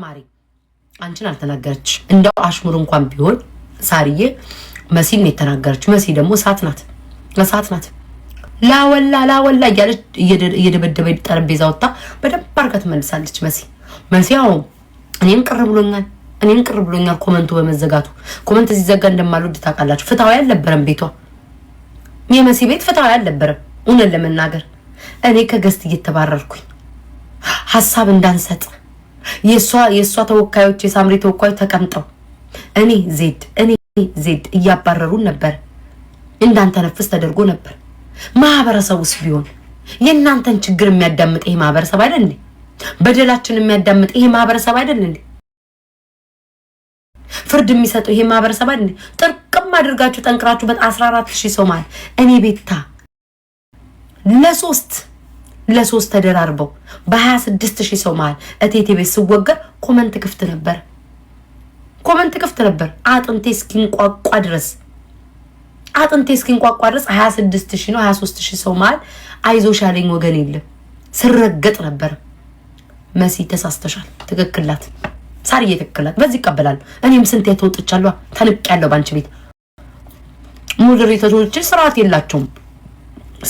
ማሪ አንቺን አልተናገረች እንደው አሽሙር እንኳን ቢሆን ሳርዬ መሲን የተናገረች። መሲ ደግሞ እሳት ናት። ላወላ እያለች እየደበደበ ጠረጴዛ ወጣ በደንብ አድርጋ ትመልሳለች። መሲ ያው እኔን ቅር ብሎኛል ኮመንቱ በመዘጋቱ። ኮመንት ሲዘጋ እንደማልወድ ታውቃላችሁ። ፍትሃዊ አልነበረም ቤቷ። የመሲ ቤት ፍትሃዊ አልነበረም። እውነት ለመናገር እኔ ከገስት እየተባረርኩኝ ሐሳብ እንዳንሰጥ የሷ ተወካዮች የሳምሪ ተወካዮች ተቀምጠው እኔ ዜድ እያባረሩን ነበር። እንዳንተነፍስ ተደርጎ ነበር። ማህበረሰቡስ ቢሆን የእናንተን ችግር የሚያዳምጥ ይሄ ማህበረሰብ አይደል እንዴ? በደላችን የሚያዳምጥ ይሄ ማህበረሰብ አይደል እንዴ? ፍርድ የሚሰጠው ይሄ ማህበረሰብ አይደል እንዴ? ጥርቅም አድርጋችሁ ጠንቅራችሁበት 14000 ሰው ማለት እኔ ቤታ ለሶስት ተደራርበው በ26000 ሰው ማለት እቴቴ ቤት ስወገር ኮመንት ክፍት ነበር። አጥንቴ እስኪንቋቋ ድረስ 26000 ነው 23000 ሰው ማለት አይዞሽ ያለኝ ወገን የለም። ስረገጥ ነበር። መሲ ተሳስተሻል። ትክክላት ሳርዬ ትክክላት። በዚህ ይቀበላል። እኔም ስንት የተወጥቻለሁ ተንቄያለሁ። ባንቺ ቤት ሞዴሬተሮች ስርዓት የላቸውም።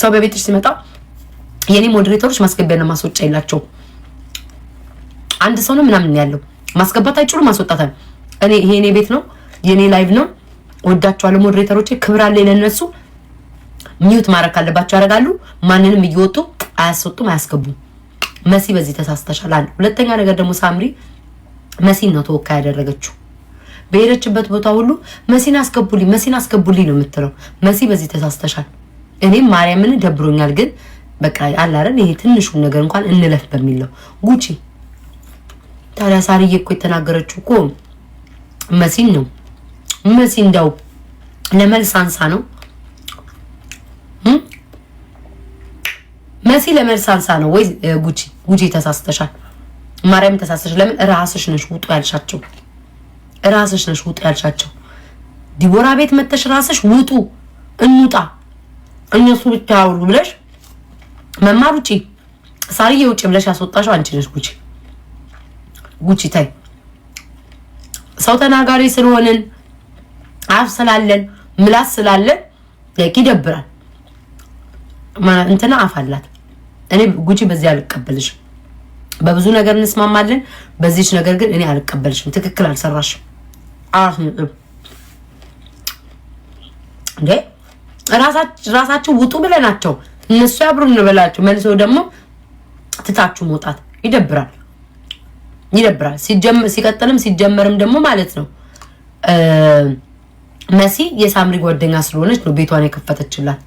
ሰው በቤትሽ ሲመጣ የኔ ሞዴሬተሮች ማስገቢያና ማስወጫ የላቸው። አንድ ሰው ነው ምናምን ያለው ማስገባት አይችሉም፣ ማስወጣታል። እኔ ይሄ የኔ ቤት ነው፣ የኔ ላይቭ ነው። ወዳቸዋለሁ ሞዴሬተሮች፣ ክብር አለ ለነሱ። ሚውት ማረክ አለባቸው ያረጋሉ። ማንንም እየወጡ አያስወጡም፣ አያስገቡም። መሲ በዚህ ተሳስተሻል። አንድ ሁለተኛ ነገር ደግሞ ሳምሪ መሲን ነው ተወካይ ያደረገችው። በሄደችበት ቦታ ሁሉ መሲን አስገቡልኝ ነው የምትለው። መሲ በዚህ ተሳስተሻል። እኔም ማርያምን ደብሮኛል፣ ግን በቃ አላረን ይሄ ትንሹ ነገር እንኳን እንለፍ በሚለው ጉቺ ታዲያ ሳርዬ እኮ የተናገረችው እኮ መሲን ነው። መሲ እንደው ለመልስ አንሳ ነው መሲ ለመልስ አንሳ ነው ወይ ጉቺ ተሳስተሻል። ማርያም ተሳስተሽ። ለምን ራስሽ ነሽ ውጡ ያልሻቸው። ዲቦራ ቤት መተሽ ራስሽ ውጡ እንውጣ እነሱ ብቻ ያውሩ ብለሽ መማር ውጪ ሳርዬ ውጪ ብለሽ ያስወጣሽው አንቺ ነሽ። ጉቺ ታይ ሰው ተናጋሪ ስለሆነን አፍ ስላለን ምላስ ስላለን ይደብራል። እንትና አፍ አላት። እኔ ጉቺ በዚህ አልቀበልሽም። በብዙ ነገር እንስማማለን፣ በዚህች ነገር ግን እኔ አልቀበልሽም። ትክክል አልሰራሽም። እንዴ ራሳችሁ ውጡ ብለናቸው እነሱ ያብሩ እንበላቸው መልሰው ደግሞ ትታችሁ መውጣት ይደብራል። ሲጀመርም ደግሞ ማለት ነው መሲ የሳምሪ ጓደኛ ስለሆነች ነው ቤቷን የከፈተችላት።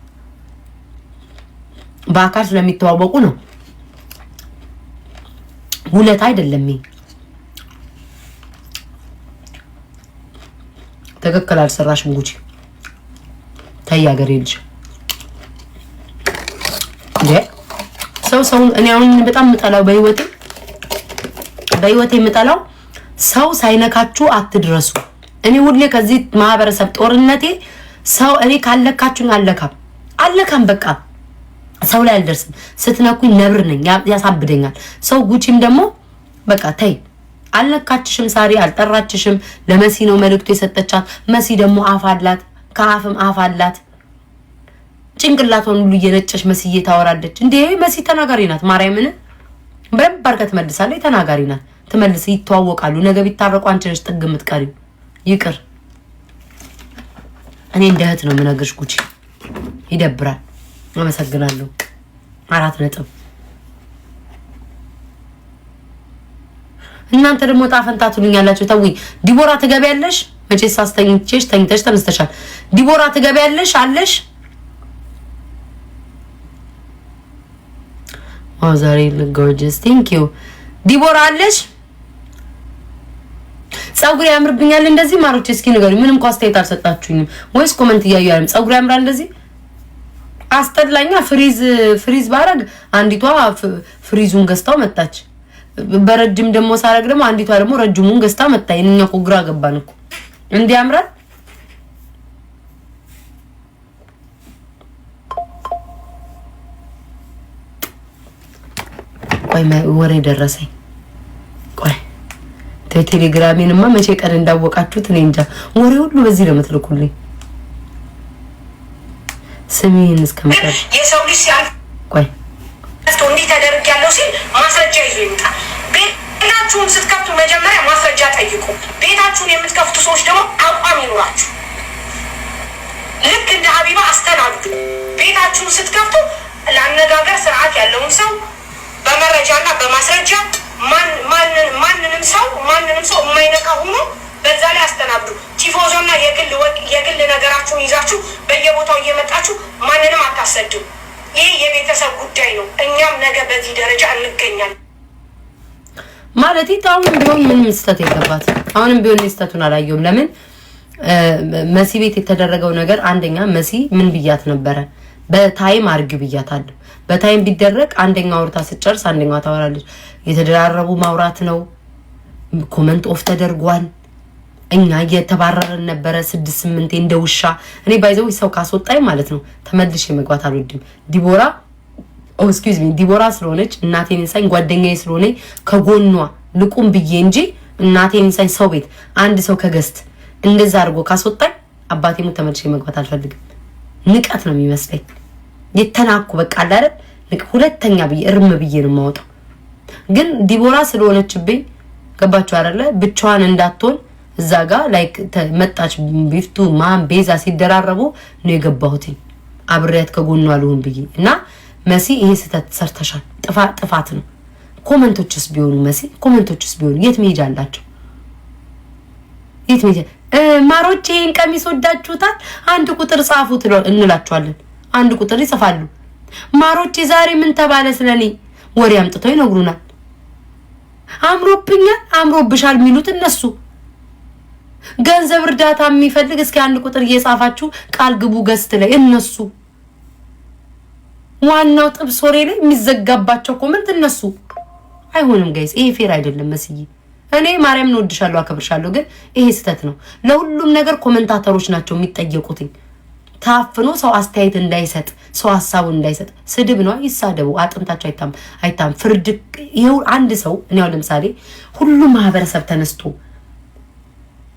በአካል ስለሚተዋወቁ ነው። ሁለት አይደለም። ትክክል አልሰራሽም ጉቺ። ታያገሬልሽ ሰው እኔ አሁን በጣም ምጣላው በህይወቴ ምጣላው ሰው ሳይነካችሁ አትድረሱ። እኔ ሁሌ ከዚህ ማህበረሰብ ጦርነቴ ሰው እኔ ካለካችሁኝ አለካም በቃ ሰው ላይ አልደርስም። ስትነኩኝ ነብር ነኝ፣ ያሳብደኛል ሰው። ጉቺም ደግሞ በቃ ተይ አልነካችሽም። ሳሪ አልጠራችሽም። ለመሲ ነው መልእክቱ የሰጠቻት። መሲ ደግሞ አፍ አላት፣ ከአፍም አፍ አላት። ጭንቅላቷን ሁሉ እየነጨሽ መስዬ ታወራለች እንዴ? መሲ ተናጋሪ ናት። ማርያምን በደንብ አድርጋ ትመልሳለች። ተናጋሪ ናት። ትመልስ፣ ይተዋወቃሉ። ነገ ቢታረቁ አንቺ ነሽ ጥግ የምትቀሪው። ይቅር እኔ እንደ እህት ነው የምነግርሽ ጉቺ። ይደብራል። አመሰግናለሁ። 4 ነጥብ። እናንተ ደግሞ ጣፈንታ ትሉኛላችሁ። ተውኝ። ዲቦራ ትገቢያለሽ? መቼስ አስተኝቼሽ ተኝተሽ ተነስተሻል። ዲቦራ ትገቢያለሽ አለሽ? ዛሬ ጎርጂየስ ቴንክ ዩ ዲቦራ አለሽ? ጸጉር ያምርብኛል እንደዚህ ማሮች እስኪ ንገሩኝ። ምንም እኮ አስተያየት አልሰጣችሁኝም ወይስ ኮሜንት እያዩ አይደል? ጸጉር ያምራል እንደዚህ አስጠላኛ። ፍሪዝ ባረግ አንዲቷ ፍሪዙን ገዝታው መጣች። በረጅም ደግሞ ሳረግ ደግሞ አንዲቷ ደግሞ ረጅሙን ገዝታ መጣ። የኛ እኮ ግራ ገባን እኮ እንዴ ያምራል። ቆይ ወሬ ደረሰኝ። ቆይ ቴሌግራሜንማ መቼ ቀን እንዳወቃችሁት እኔ እንጃ። ወሬ ሁሉ በዚህ ነው የምትልኩልኝ። ስሚን እስከመጣ የሰው ልጅ ሲያልፍ ቆይ እንዲህ ተደርጊያለሁ ሲል ማስረጃ ይዞ ይመጣል። ቤታችሁን ስትከፍቱ መጀመሪያ ማስረጃ ጠይቁ። ቤታችሁን የምትከፍቱ ሰዎች ደግሞ አቋም ይኖራችሁ። ልክ እንደ ሀቢባ አስተናግዱ። ቤታችሁን ስትከፍቱ ለአነጋገር ስርዓት ያለውን ሰው በመረጃና በማስረጃ ማንንም ሰው የማይነካ ሆኖ በዛ ላይ አስተናግዱ። ቲፎዞና የግል ነገራችሁን ይዛችሁ በየቦታው እየመጣችሁ ማንንም አታሰድቡ። ይህ የቤተሰብ ጉዳይ ነው። እኛም ነገ በዚህ ደረጃ እንገኛለን ማለት አሁንም ቢሆን ምንም ስህተት የለባት። አሁንም ቢሆን ስህተቱን አላየሁም። ለምን መሲ ቤት የተደረገው ነገር አንደኛ መሲ ምን ብያት ነበረ? በታይም አርግ ብያታለሁ። በታይም ቢደረግ አንደኛው አውርታ ስጨርስ አንደኛው ታወራለች። የተደራረቡ ማውራት ነው። ኮመንት ኦፍ ተደርጓል። እኛ እየተባረረን ነበረ 6-8 እንደ ውሻ። እኔ ባይዘው ሰው ካስወጣኝ ማለት ነው ተመልሼ መግባት አልወድም። ዲቦራ ስለሆነች እናቴን እንሳኝ ጓደኛዬ ስለሆነ ከጎኗ ልቁም ብዬ እንጂ እናቴን እንሳኝ ሰው ቤት አንድ ሰው ከገስት እንደዛ አድርጎ ካስወጣኝ አባቴ ሞት ተመልሼ መግባት አልፈልግም። ንቀት ነው የሚመስለኝ። የተናኩ በቃ አይደል ሁለተኛ ብዬ እርም ብዬ ነው የማወጣው። ግን ዲቦራ ስለሆነችብኝ ገባችሁ አይደለ? ብቻዋን እንዳትሆን እዛ ጋር ላይክ መጣች። ቢፍቱ ማን ቤዛ ሲደራረቡ ነው የገባሁት አብሬያት ከጎኗ አልሆን ብዬ እና መሲ ይሄ ስህተት ሰርተሻል። ጥፋት ነው። ኮሜንቶችስ ቢሆኑ መሲ ኮሜንቶችስ ቢሆኑ የት መሄጃ አላቸው? የት መሄጃ ማሮቼ ይሄን ቀሚስ ወዳችሁታል? አንድ ቁጥር ጻፉት እንላችኋለን። አንድ ቁጥር ይጽፋሉ። ማሮቼ ዛሬ ምን ተባለ ስለኔ ወሬ አምጥተው ይነግሩናል። አምሮብኛል አምሮብሻል የሚሉት እነሱ። ገንዘብ እርዳታ የሚፈልግ እስኪ አንድ ቁጥር እየጻፋችሁ ቃል ግቡ ገስት ላይ እነሱ። ዋናው ጥብስ ወሬ ላይ የሚዘጋባቸው ኮሜንት እነሱ። አይሆንም ጋይስ፣ ይሄ ፌር አይደለም። መስዬ እኔ ማርያም ነው ወድሻለሁ አከብርሻለሁ፣ ግን ይሄ ስህተት ነው። ለሁሉም ነገር ኮሜንታተሮች ናቸው የሚጠየቁት። ታፍኖ ሰው አስተያየት እንዳይሰጥ ሰው ሐሳቡን እንዳይሰጥ ስድብ ነው። ይሳደቡ፣ አጥንታቸው አይታም ፍርድ። ይሄው አንድ ሰው እኔ አሁን ለምሳሌ ሁሉም ማህበረሰብ ተነስቶ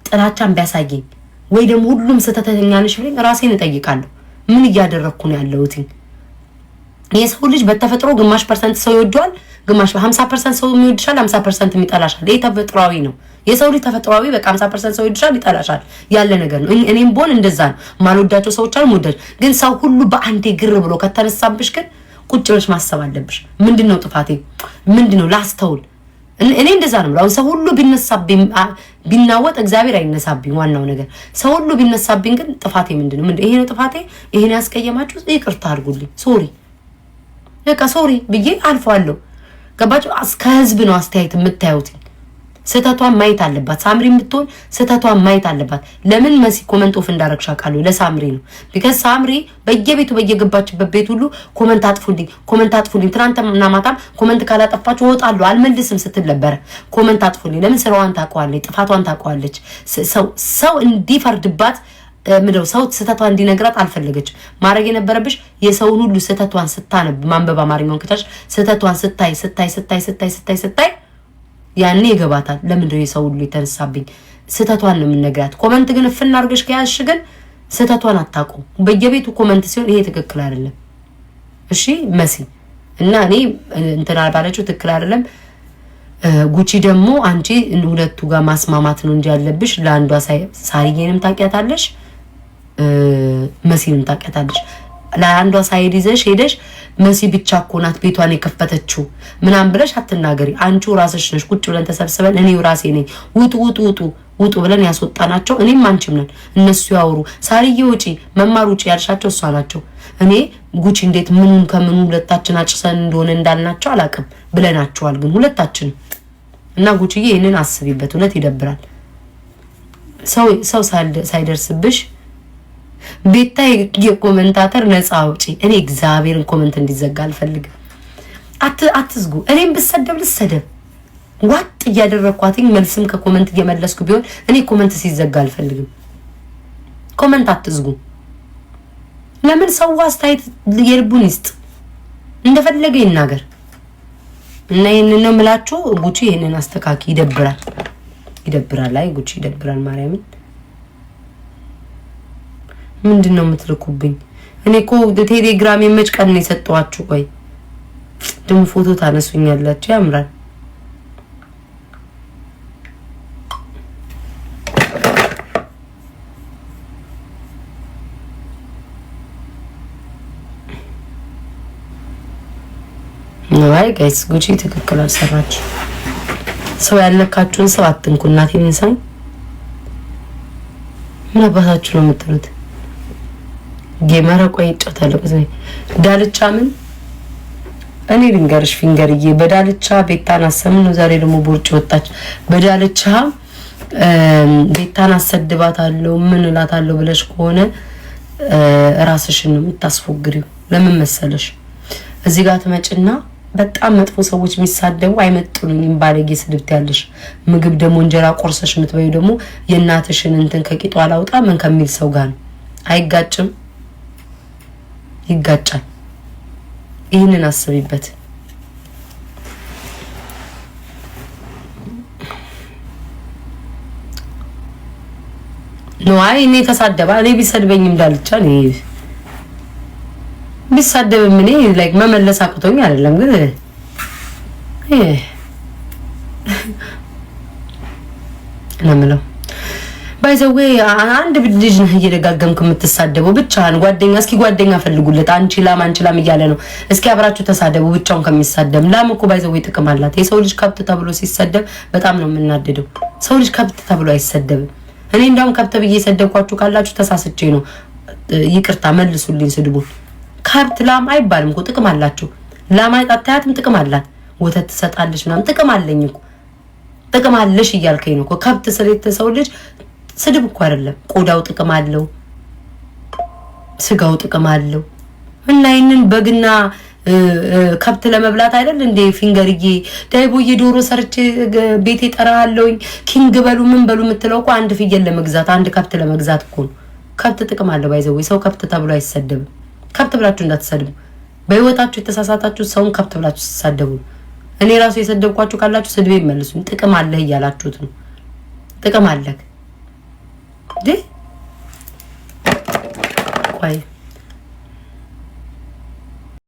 ጥላቻን ቢያሳየኝ ወይ ደግሞ ሁሉም ስህተተኛ ነሽ ብለኝ ራሴን እጠይቃለሁ። ምን እያደረኩ ነው ያለሁት? የሰው ልጅ በተፈጥሮ ግማሽ ፐርሰንት ሰው ይወደዋል፣ ግማሽ 50% ሰው የሚወድሻል፣ 50% የሚጠላሻል። ይሄ ተፈጥሯዊ ነው። የሰው ልጅ ተፈጥሯዊ በቃ 50% ሰው ይወድሻል፣ ይጠላሻል ያለ ነገር ነው። እኔም ቦን እንደዛ ነው። ማልወዳቸው ሰዎች አሉ ወደድ። ግን ሰው ሁሉ በአንዴ ግር ብሎ ከተነሳብሽ ግን ቁጭ ብለሽ ማሰብ አለብሽ። ምንድነው ጥፋቴ? ምንድነው ላስተውል። እኔ እንደዛ ነው። አሁን ሰው ሁሉ ቢነሳብኝ ቢናወጥ እግዚአብሔር አይነሳብኝ። ዋናው ነገር ሰው ሁሉ ቢነሳብኝ ግን ጥፋቴ ምንድነው? ይሄ ነው ጥፋቴ። ይሄን ያስቀየማችሁ ይቅርታ አድርጉልኝ፣ ሶሪ በቃ ሶሪ ብዬ አልፈዋለሁ። ገባችሁ? ከህዝብ ነው አስተያየት የምታዩት። ስህተቷን ማየት አለባት። ሳምሪ የምትሆን ስህተቷን ማየት አለባት። ለምን መሲ ኮመንት ኦፍ እንዳረግሻ ቃሉ ለሳምሪ ነው። ቢካዝ ሳምሪ በየቤቱ በየገባችበት ቤት ሁሉ ኮመንት አጥፉልኝ። ትናንትና ማታም ኮመንት ካላጠፋችሁ እወጣለሁ አልመልስም ስትል ነበረ። ኮመንት አጥፉልኝ። ለምን? ስራዋን ታውቀዋለች፣ ጥፋቷን ታውቀዋለች። ሰው እንዲፈርድባት ምድው ሰው ስህተቷን እንዲነግራት አልፈለገች። ማድረግ የነበረብሽ የሰውን ሁሉ ስህተቷን ስታነብ ማንበብ አማርኛውን ከታች ስህተቷን ስታይ ያኔ ይገባታል። ለምንድነው የሰው ሁሉ የተነሳብኝ? ስህተቷን ነው የምንነግራት። ኮመንት ግን እፍና አድርገሽ ከያዝሽ ግን ስህተቷን አታውቁም። በየቤቱ ኮመንት ሲሆን ይሄ ትክክል አይደለም። እሺ መሲ እና እኔ እንትና ባለችው ትክክል አይደለም። ጉቺ ደግሞ አንቺ ሁለቱ ጋር ማስማማት ነው እንጂ ያለብሽ ለአንዷ ሳሪዬንም ታውቂያታለሽ መሲንም ታውቂያታለሽ። ለአንዷ ሳይድ ይዘሽ ሄደሽ መሲ ብቻ እኮ ናት ቤቷን የከፈተችው ምናምን ብለሽ አትናገሪ። አንቺ ራስሽ ነሽ ቁጭ ብለን ተሰብስበን እኔው ራሴ ነኝ ውጡ ብለን ያስወጣናቸው እኔም አንቺም ነን። እነሱ ያወሩ ሳሪዬ ውጪ መማር ውጪ ያልሻቸው እሷ ናቸው። እኔ ጉቺ እንዴት ምኑን ከምኑ ሁለታችን አጭሰን እንደሆነ እንዳልናቸው አላውቅም ብለናቸዋል። ግን ሁለታችን እና ጉቺዬ ይሄንን አስቢበት። እውነት ይደብራል። ሰው ሳይደርስብሽ ቤታ የኮሜንታተር ነፃ አውጪ። እኔ እግዚአብሔርን ኮሜንት እንዲዘጋ አልፈልግም። አትዝጉ። እኔም ብሰደብ ልሰደብ ዋጥ እያደረኳትኝ መልስም ከኮሜንት እየመለስኩ ቢሆን እኔ ኮሜንት ሲዘጋ አልፈልግም። ኮሜንት አትዝጉ። ለምን? ሰው አስተያየት የልቡን ይስጥ፣ እንደፈለገ ይናገር። እና ይሄንን ነው የምላችሁ። ጉቺ ይሄንን አስተካኪ። ይደብራል። ይደብራል። አይ ጉቺ ይደብራል። ማርያምን ምንድነው የምትልኩብኝ? እኔ እኮ ቴሌግራም የመጭ ቀን ነው የሰጠኋችሁ። ቆይ ደግሞ ፎቶ ታነሱኛላችሁ። ያምራል። አይ ጋይስ ጉቺ ትክክል አልሰራች። ሰው ያለካችሁን ሰው አትንኩ። እናቴን እንሳኝ። ምን አባታችሁ ነው የምትሉት? ጌመራ ቆይ ይጫታለሁ። ዳልቻ ምን እኔ ልንገርሽ ፊንገርዬ፣ በዳልቻ ቤታን አሰምን ነው። ዛሬ ደግሞ ቦርጭ ወጣች። በዳልቻ ቤታን አሰድባታለሁ ምን እላታለሁ ብለሽ ከሆነ ራስሽን ነው የምታስፎግሪው። ለምን መሰለሽ? እዚህ ጋር ትመጭና በጣም መጥፎ ሰዎች የሚሳደቡ አይመጥኑኝም ባለጌ ስድብት ያለሽ ምግብ ደግሞ እንጀራ ቆርሰሽ የምትበዩ ደግሞ የእናትሽን እንትን ከቂጧ አላውጣ ምን ከሚል ሰው ጋር ነው። አይጋጭም? ይጋጫል። ይህንን አስቢበት። ነው አይ እኔ ተሳደባ እኔ ቢሰድበኝም ዳልቻ እኔ ቢሳደብም እኔ ላይክ መመለስ አቅቶኝ አይደለም ግን ለምለው ባይዘዌ አንድ ልጅ ነው እየደጋገምክ የምትሳደበው ብቻህን። ጓደኛ እስኪ ጓደኛ ፈልጉለት። አንቺ ላም እያለ ነው። እስኪ አብራችሁ ተሳደቡ ብቻውን ከሚሳደብ። ላም እኮ ባይዘዌ ጥቅም አላት። የሰው ልጅ ከብት ተብሎ ሲሰደብ በጣም ነው የምናደደው። ሰው ልጅ ከብት ተብሎ አይሰደብም። እኔ እንዳውም ከብት ብዬ ሰደብኳችሁ ካላችሁ ተሳስቼ ነው። ይቅርታ መልሱልኝ ስድቡን። ከብት ላም አይባልም እኮ ጥቅም አላችሁ። ላም አታያትም? ጥቅም አላት። ወተት ትሰጣለች ምናምን ጥቅም አለኝ እኮ ጥቅም አለሽ እያልከኝ ነው እኮ። ከብት ስለተ ሰው ልጅ ስድብ እኮ አይደለም። ቆዳው ጥቅም አለው፣ ስጋው ጥቅም አለው። እና ይሄንን በግና ከብት ለመብላት አይደል እንዴ ፊንገርዬ ዳይቦዬ ዶሮ ሰርቼ ቤቴ ጠራለሁኝ ኪንግ በሉ ምን በሉ የምትለው እኮ አንድ ፍየል ለመግዛት አንድ ከብት ለመግዛት እኮ ነው። ከብት ጥቅም አለው። ባይዘው ሰው ከብት ተብሎ አይሰደብም። ከብት ብላችሁ እንዳትሰድቡ። በህይወታችሁ የተሳሳታችሁ ሰውን ከብት ብላችሁ ተሳደቡ። እኔ ራሱ የሰደብኳችሁ ካላችሁ ስድቤ መልሱኝ። ጥቅም አለህ እያላችሁት ነው። ጥቅም አለህ ዴ ቆይ